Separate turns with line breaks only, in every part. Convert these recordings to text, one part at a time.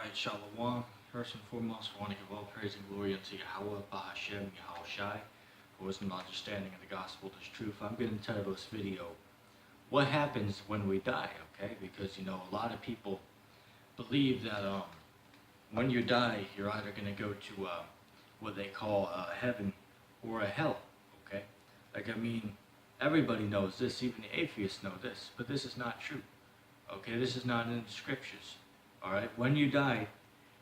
Alright, Shalom. First and foremost, I want to give all praise and glory unto Yahweh, Bahashem, Yahushai, for wisdom and understanding of the gospel, this truth. I'm going to title this video, What Happens When We Die, okay? Because, a lot of people believe that when you die, you're either going to go to what they call heaven or a hell, okay? Everybody knows this, even the atheists know this, but this is not true, okay? This is not in the scriptures. Alright, when you die,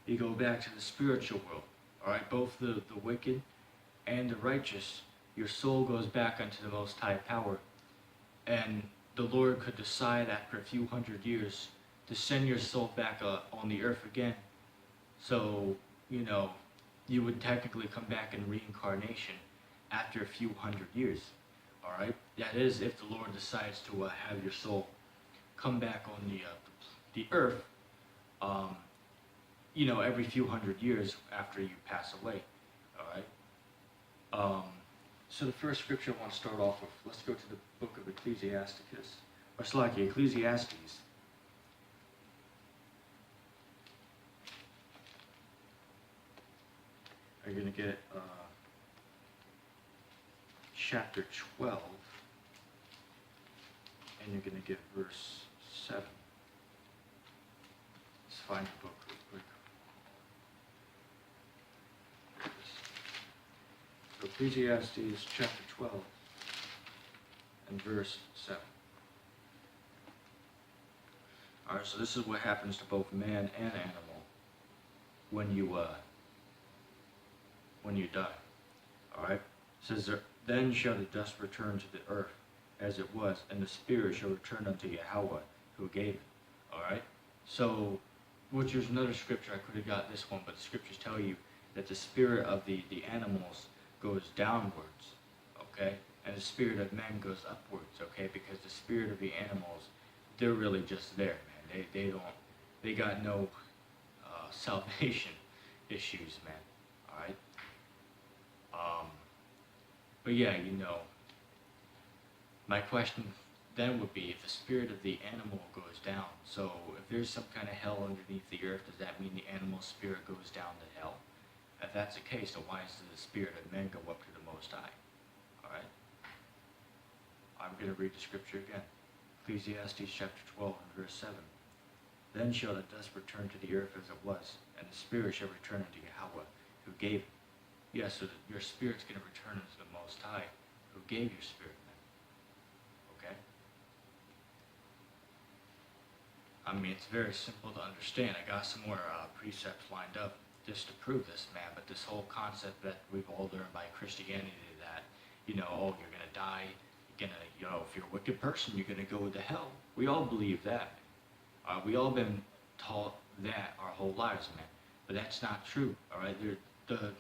you go back to the spiritual world. Alright, both the wicked and the righteous, your soul goes back unto the Most High power. And the Lord could decide after a few hundred years to send your soul back on the earth again. So, you would technically come back in reincarnation after a few hundred years. Alright, that is if the Lord decides to have your soul come back on the earth. Every few hundred years after you pass away. Alright? So the first scripture I want to start off with, let's go to the book of Ecclesiastes. You're going to get chapter 12, and you're going to get verse 7. Let's find the book real quick. So Ecclesiastes chapter 12 and verse 7. Alright, so this is what happens to both man and animal when you die. Alright? It says, Then shall the dust return to the earth as it was, and the spirit shall return unto Yahweh who gave it. Alright? So, which is another scripture, I could have got this one, but the scriptures tell you that the spirit of the animals goes downwards, okay? And the spirit of men goes upwards, okay? Because the spirit of the animals, they're really just there, man. They got no salvation issues, man, alright? But yeah, my question then would be, if the spirit of the animal goes down, so if there's some kind of hell underneath the earth, does that mean the animal spirit goes down to hell? If that's the case, then why does the spirit of men go up to the Most High? Alright? I'm going to read the scripture again. Ecclesiastes chapter 12 and verse 7. Then shall the dust return to the earth as it was, and the spirit shall return unto Yahweh who gave it. Yes, so that your spirit's going to return unto the Most High who gave your spirit. It's very simple to understand. I got some more precepts lined up just to prove this, man. But this whole concept that we've all learned by Christianity that, you're going to die, you're going to, if you're a wicked person, you're going to go to hell. We all believe that. We all been taught that our whole lives, man. But that's not true, all right? The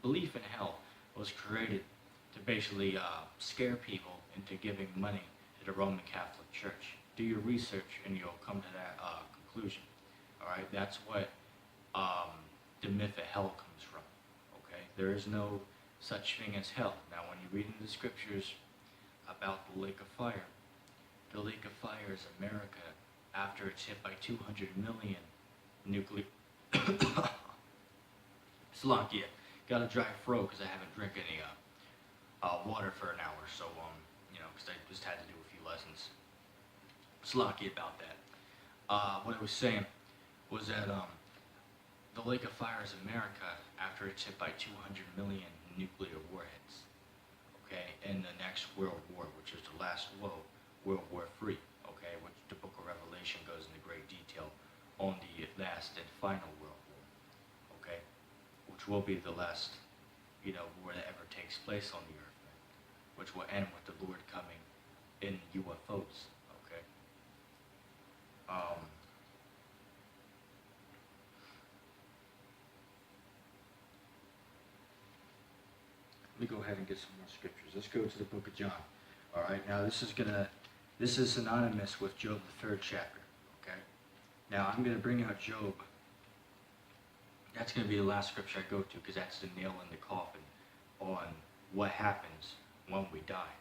belief in hell was created to basically scare people into giving money to the Roman Catholic Church. Do your research and you'll come to that conclusion. Alright, that's what the myth of hell comes from. Okay, there is no such thing as hell. Now, when you read in the scriptures about the lake of fire is America after it's hit by 200 million nuclear. Slovakia, got a dry throat because I haven't drank any water for an hour, so because I just had to do a few lessons. Slocky about that. What I was saying was that the Lake of Fire is America after it's hit by 200 million nuclear warheads. Okay, in the next World War, which is the last World War III. Okay, which the Book of Revelation goes into great detail on the last and final World War. Okay, which will be the last, war that ever takes place on the earth, which will end with the Lord coming in UFOs. Let me go ahead and get some more scriptures. Let's go to the book of John. Alright, now this is synonymous with Job, the 3rd chapter. Okay? Now I'm going to bring out Job. That's going to be the last scripture I go to, because that's the nail in the coffin on what happens when we die.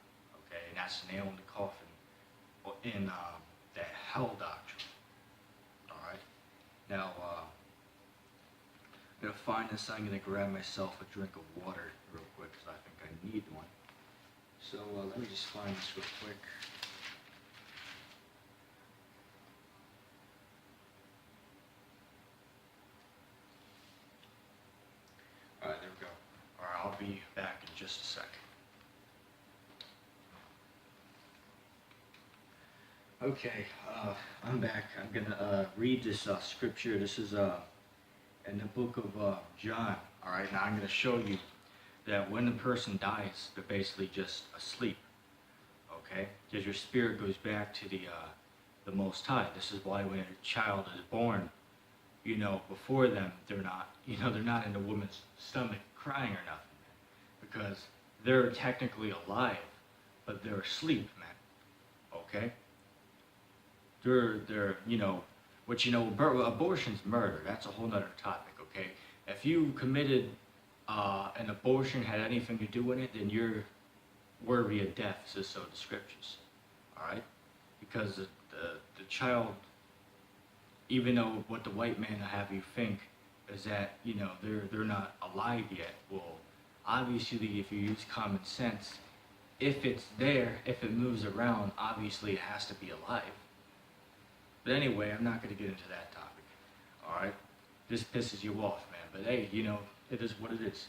Okay? And that's the nail in the coffin in that hell doctrine. Alright? Now, find this, I'm going to grab myself a drink of water real quick because I think I need one. So let me just find this real quick. Alright, there we go. Alright, I'll be back in just a sec. Okay, I'm back. I'm gonna read this scripture. This is in the book of John. Alright, now I'm gonna show you that when the person dies, they're basically just asleep. Okay? Because your spirit goes back to the Most High. This is why when a child is born, you know, before them, they're not, you know, they're not in the woman's stomach crying or nothing, man. Because they're technically alive, but they're asleep, man. Okay? They're, you know, which, you know, abortion's murder. That's a whole nother topic, okay? If you committed an abortion, had anything to do with it, then you're worthy of death, says so the scriptures. Alright? Because the child, even though what the white man will have you think is that, you know, they're not alive yet. Well, obviously, if you use common sense, if it's there, if it moves around, obviously it has to be alive. But anyway, I'm not going to get into that topic. Alright? This pisses you off, man. But hey, you know, it is what it is.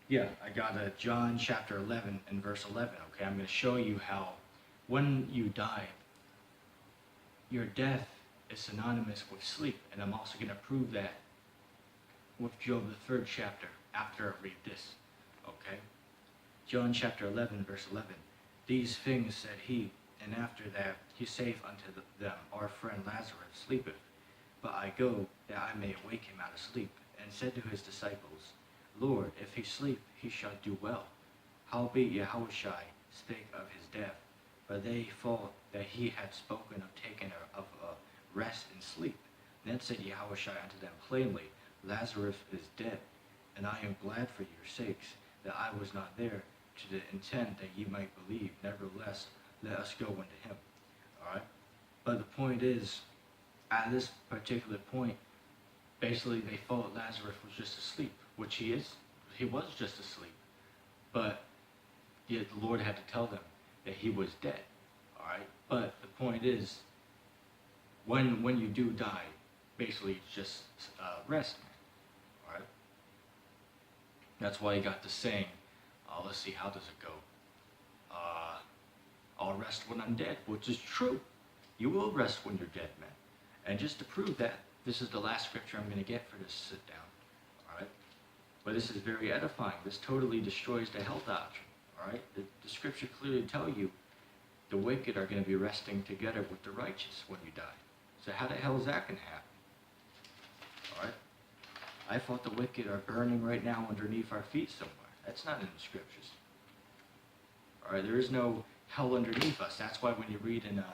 Yeah, I got John chapter 11 and verse 11. Okay, I'm going to show you how when you die, your death is synonymous with sleep. And I'm also going to prove that with Job, the 3rd chapter, after I read this. Okay? John chapter 11, verse 11. These things said he, and after that he saith unto them, our friend Lazarus sleepeth, but I go that I may awake him out of sleep. And said to his disciples, Lord, if he sleep, he shall do well. Howbeit Yahushua spake of his death, but they thought that he had spoken of taking of rest and sleep. Then said Yahushua unto them plainly, Lazarus is dead, and I am glad for your sakes that I was not there, to the intent that ye might believe. Nevertheless, let us go unto him. Alright? But the point is, at this particular point, basically they thought Lazarus was just asleep, which he is. He was just asleep. But yet the Lord had to tell them that he was dead. Alright? But the point is, when you do die, basically it's just rest. Alright? That's why you got the saying, let's see, how does it go? I'll rest when I'm dead, which is true. You will rest when you're dead, man. And just to prove that, this is the last scripture I'm going to get for this sit down. Alright? But this is very edifying. This totally destroys the hell doctrine. Alright? The scripture clearly tell you the wicked are going to be resting together with the righteous when you die. So how the hell is that going to happen? Alright? I thought the wicked are burning right now underneath our feet somewhere. That's not in the scriptures. Alright? There is no hell underneath us. That's why when you read in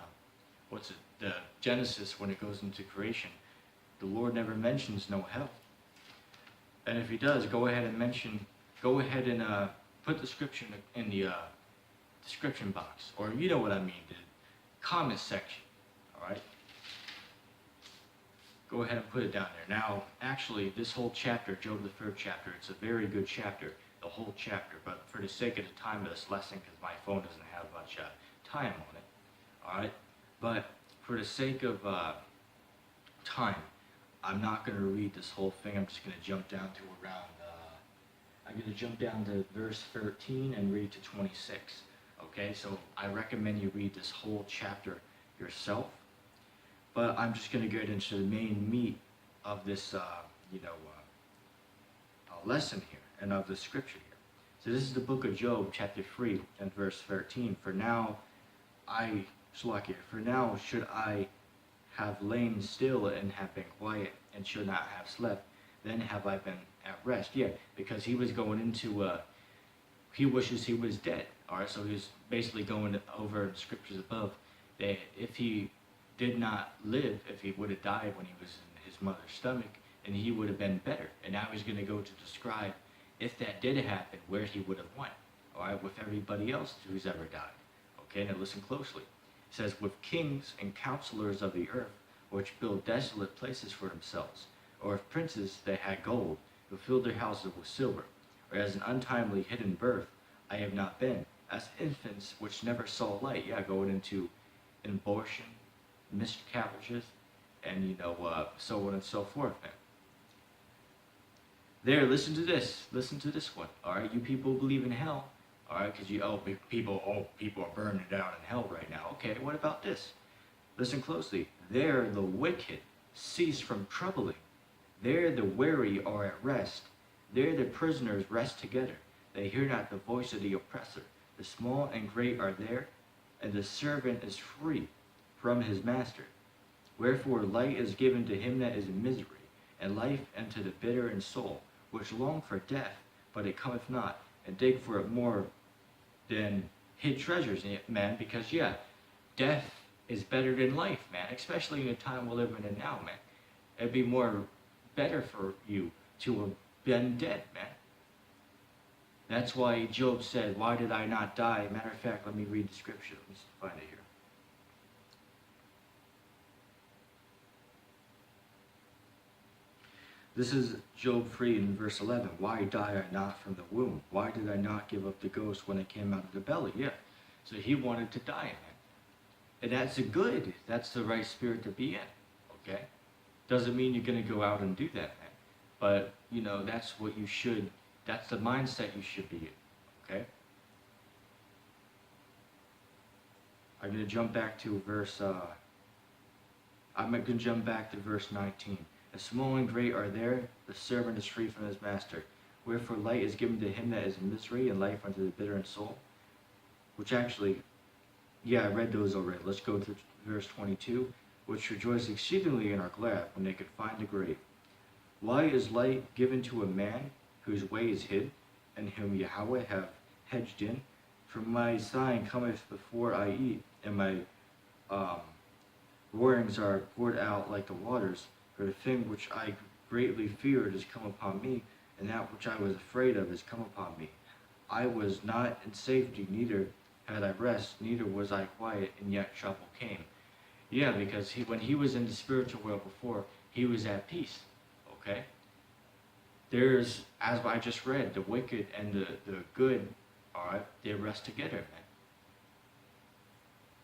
the Genesis, when it goes into creation, the Lord never mentions no hell. And if he does, go ahead and put the scripture in the description box, or you know what I mean, the comment section. Alright? Go ahead and put it down there. Now, actually, this whole chapter, Job the 3rd chapter, it's a very good chapter, the whole chapter, but for the sake of the time of this lesson, because my phone doesn't have much time on it, alright? But for the sake of time, I'm not going to read this whole thing. I'm just going to jump down to around, I'm going to jump down to verse 13 and read to 26, okay? So I recommend you read this whole chapter yourself, but I'm just going to get into the main meat of this, lesson here, and of the scripture here. So this is the book of Job, chapter 3, and verse 13. For now should I have lain still and have been quiet, and should not have slept, then have I been at rest. Yeah, because he was going into, he wishes he was dead. Alright, so he's basically going over the scriptures above, that if he did not live, if he would have died when he was in his mother's stomach, and he would have been better. And now he's going to go to describe, if that did happen, where he would have went. Alright, with everybody else who's ever died. Okay, now listen closely. It says, with kings and counselors of the earth, which build desolate places for themselves, or of princes that had gold, who filled their houses with silver, or as an untimely hidden birth I have not been, as infants which never saw light. Yeah, going into abortion, miscarriages, and so on and so forth, man. There, listen to this one. All right, you people believe in hell. All right, because people are burning down in hell right now. Okay, what about this? Listen closely. There, the wicked cease from troubling. There, the weary are at rest. There, the prisoners rest together. They hear not the voice of the oppressor. The small and great are there, and the servant is free from his master. Wherefore light is given to him that is in misery, and life unto the bitter in soul, which long for death, but it cometh not, and dig for it more than hid treasures in it, man, because death is better than life, man, especially in the time we're living in now, man. It'd be more better for you to have been dead, man. That's why Job said, why did I not die? Matter of fact, let me read the scripture. Let's find it here. This is Job 3 in verse 11. Why die I not from the womb? Why did I not give up the ghost when it came out of the belly? Yeah. So he wanted to die, man. And that's a good. That's the right spirit to be in. Okay? Doesn't mean you're going to go out and do that, man. But, that's what you should, that's the mindset you should be in. Okay? I'm going to jump back to verse 19. The small and great are there, the servant is free from his master. Wherefore light is given to him that is in misery, and life unto the bitter in soul. Which actually, I read those already. Let's go to verse 22. Which rejoice exceedingly and are glad when they could find the grave. Why is light given to a man whose way is hid, and whom Yahweh have hedged in? For my sign cometh before I eat, and my roarings are poured out like the waters. For the thing which I greatly feared is come upon me, and that which I was afraid of is come upon me. I was not in safety, neither had I rest, neither was I quiet, and yet trouble came. Yeah, because when he was in the spiritual world before, he was at peace. Okay? There's, as I just read, the wicked and the good, alright, they rest together, man.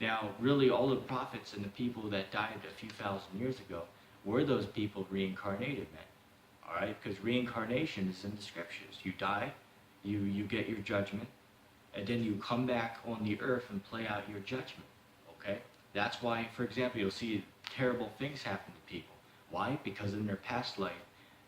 Now, really, all the prophets and the people that died a few thousand years ago, were those people reincarnated, man? All right, because reincarnation is in the scriptures. You die, you get your judgment, and then you come back on the earth and play out your judgment. Okay, that's why, for example, you'll see terrible things happen to people. Why? Because in their past life,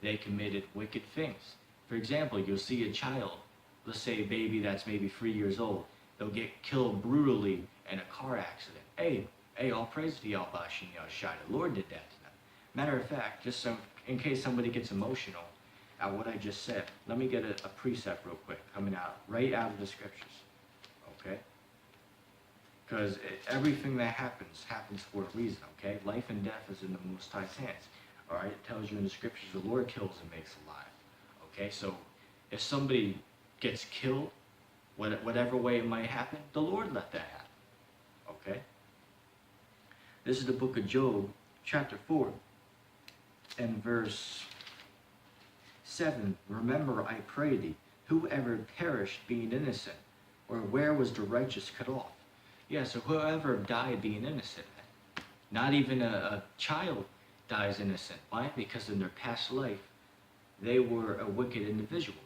they committed wicked things. For example, you'll see a child, let's say a baby that's maybe 3 years old, they'll get killed brutally in a car accident. Hey, all praise to Yahweh Shem Shai. The Lord did that to them. Matter of fact, just so in case somebody gets emotional at what I just said, let me get a precept real quick coming out right out of the scriptures. Okay? Because everything that happens for a reason. Okay? Life and death is in the Most High's hands. All right? It tells you in the scriptures the Lord kills and makes alive. Okay? So if somebody gets killed, whatever way it might happen, the Lord let that happen. Okay? This is the book of Job, chapter 4. And verse 7, remember, I pray thee, whoever perished being innocent, or where was the righteous cut off? Yeah, so whoever died being innocent, not even a child dies innocent. Why? Because in their past life, they were a wicked individual.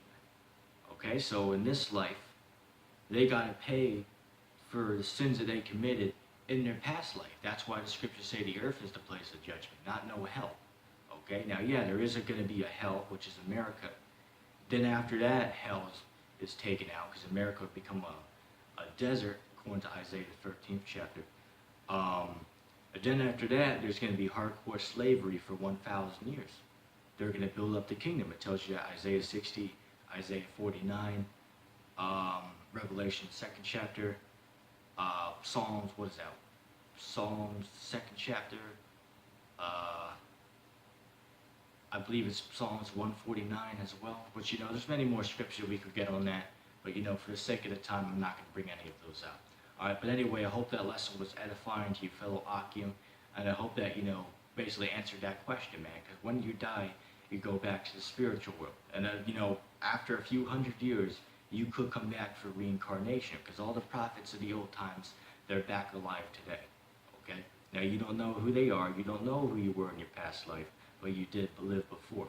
Okay, so in this life, they got to pay for the sins that they committed in their past life. That's why the scriptures say the earth is the place of judgment, not no hell. Okay, now there is going to be a hell, which is America. Then after that, hell is taken out, because America would become a desert, according to Isaiah the 13th chapter. And then after that, there's going to be hardcore slavery for 1,000 years. They're going to build up the kingdom. It tells you that Isaiah 60, Isaiah 49, Revelation 2nd chapter, Psalms, what is that? Psalms 2nd chapter, I believe it's Psalms 149 as well, which, there's many more scriptures we could get on that, but, for the sake of the time, I'm not going to bring any of those out. All right, but anyway, I hope that lesson was edifying to you fellow Akim, and I hope that, basically answered that question, man, because when you die, you go back to the spiritual world. And after a few hundred years, you could come back for reincarnation, because all the prophets of the old times, they're back alive today. Okay? Now, you don't know who they are, you don't know who you were in your past life, but you did live before.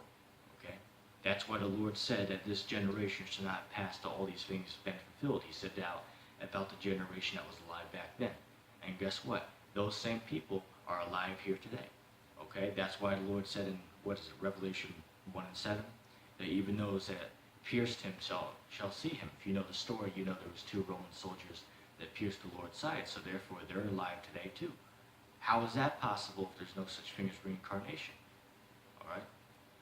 Okay? That's why the Lord said that this generation should not pass to all these things been fulfilled. He said that about the generation that was alive back then. And guess what? Those same people are alive here today. Okay? That's why the Lord said in, Revelation 1 and 7, that even those that pierced him shall see him. If you know the story, you know there was 2 Roman soldiers that pierced the Lord's side, so therefore they're alive today too. How is that possible if there's no such thing as reincarnation? Alright?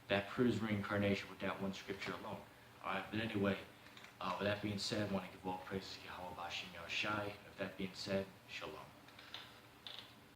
That proves reincarnation with that one scripture alone. Alright, but anyway, with that being said, I want to give all praises to Yahweh Bashem Yahushai. With that being said, Shalom.